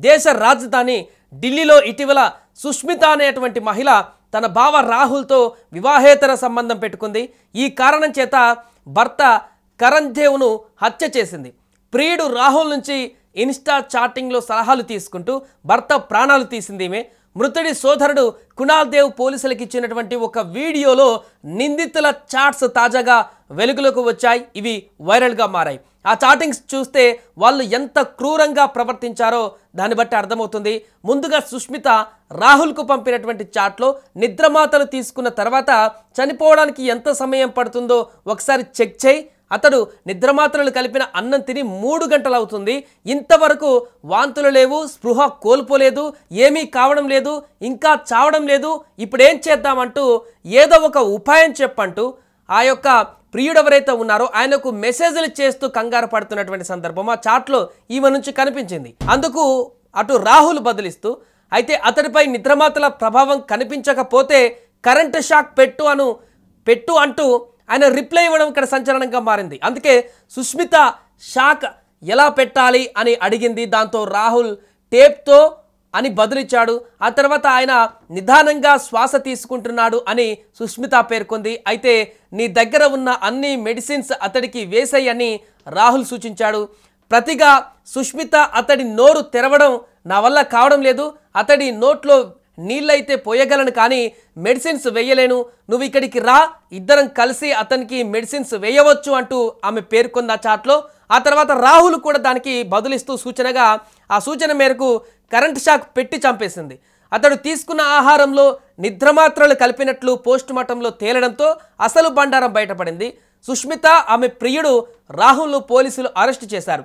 దేశ రాజధాని ఢిల్లీలో ఇటీవల సుష్మిత అనేటువంటి మహిళ తన బావ రాహుల్తో వివాహేతర సంబంధం పెట్టుకుంది. ఈ కారణం చేత భర్త కరణ్ దేవ్ను హత్య చేసింది. ప్రియుడు రాహుల్ నుంచి ఇన్స్టా చాటింగ్లో సలహాలు తీసుకుంటూ భర్త ప్రాణాలు తీసింది ఈమె. మృతుడి సోదరుడు కునాల్ దేవ్ పోలీసులకు ఇచ్చినటువంటి ఒక వీడియోలో నిందితుల చాట్స్ తాజాగా వెలుగులోకి వచ్చాయి. ఇవి వైరల్గా మారాయి. ఆ చాటింగ్స్ చూస్తే వాళ్ళు ఎంత క్రూరంగా ప్రవర్తించారో దాన్ని బట్టి అర్థమవుతుంది. ముందుగా సుష్మిత రాహుల్కు పంపినటువంటి చాట్లో నిద్రమాతలు తీసుకున్న తర్వాత చనిపోవడానికి ఎంత సమయం పడుతుందో ఒకసారి చెక్ చేయి, అతడు నిద్రమాత్రలు కలిపిన అన్నం తిని 3 గంటలు అవుతుంది, ఇంతవరకు వాంతులు లేవు, స్పృహ కోల్పోలేదు, ఏమీ కావడం లేదు, ఇంకా చావడం లేదు, ఇప్పుడేం చేద్దామంటూ ఏదో ఒక ఉపాయం చెప్పంటూ ఆ యొక్క ప్రియుడు ఎవరైతే ఉన్నారో ఆయనకు మెసేజ్లు చేస్తూ కంగారు పడుతున్నటువంటి సందర్భం ఆ చాట్లో ఈమె నుంచి కనిపించింది. అందుకు అటు రాహుల్ బదులిస్తూ అయితే అతడిపై నిద్రమాతల ప్రభావం కనిపించకపోతే కరెంట్ షాక్ పెట్టు అంటూ ఆయన రిప్లై ఇవ్వడం ఇక్కడ సంచలనంగా మారింది. అందుకే సుష్మిత షాక్ ఎలా పెట్టాలి అని అడిగింది. దాంతో రాహుల్ టేప్తో అని బదులిచ్చాడు. ఆ తర్వాత ఆయన నిదానంగా శ్వాస తీసుకుంటున్నాడు అని సుష్మిత పేర్కొంది. అయితే నీ దగ్గర ఉన్న అన్ని మెడిసిన్స్ అతడికి వేసేయని రాహుల్ సూచించాడు. ప్రతిగా సుష్మిత అతడి నోరు తెరవడం నా వల్ల కావడం లేదు, అతడి నోట్లో నీళ్ళైతే పోయగలను కానీ మెడిసిన్స్ వేయలేను, నువ్వు ఇక్కడికి రా, ఇద్దరం కలిసి అతనికి మెడిసిన్స్ వేయవచ్చు అంటూ ఆమె పేర్కొంది ఆ చాట్లో. ఆ తర్వాత రాహుల్ కూడా దానికి బదులిస్తూ సూచనగా ఆ సూచన మేరకు కరెంట్ షాక్ పెట్టి చంపేసింది. అతడు తీసుకున్న ఆహారంలో నిద్రమాత్రలు కలిపినట్లు పోస్టుమార్టంలో తేలడంతో అసలు బండారం బయటపడింది. సుష్మిత ఆమె ప్రియుడు రాహుల్ను పోలీసులు అరెస్టు చేశారు.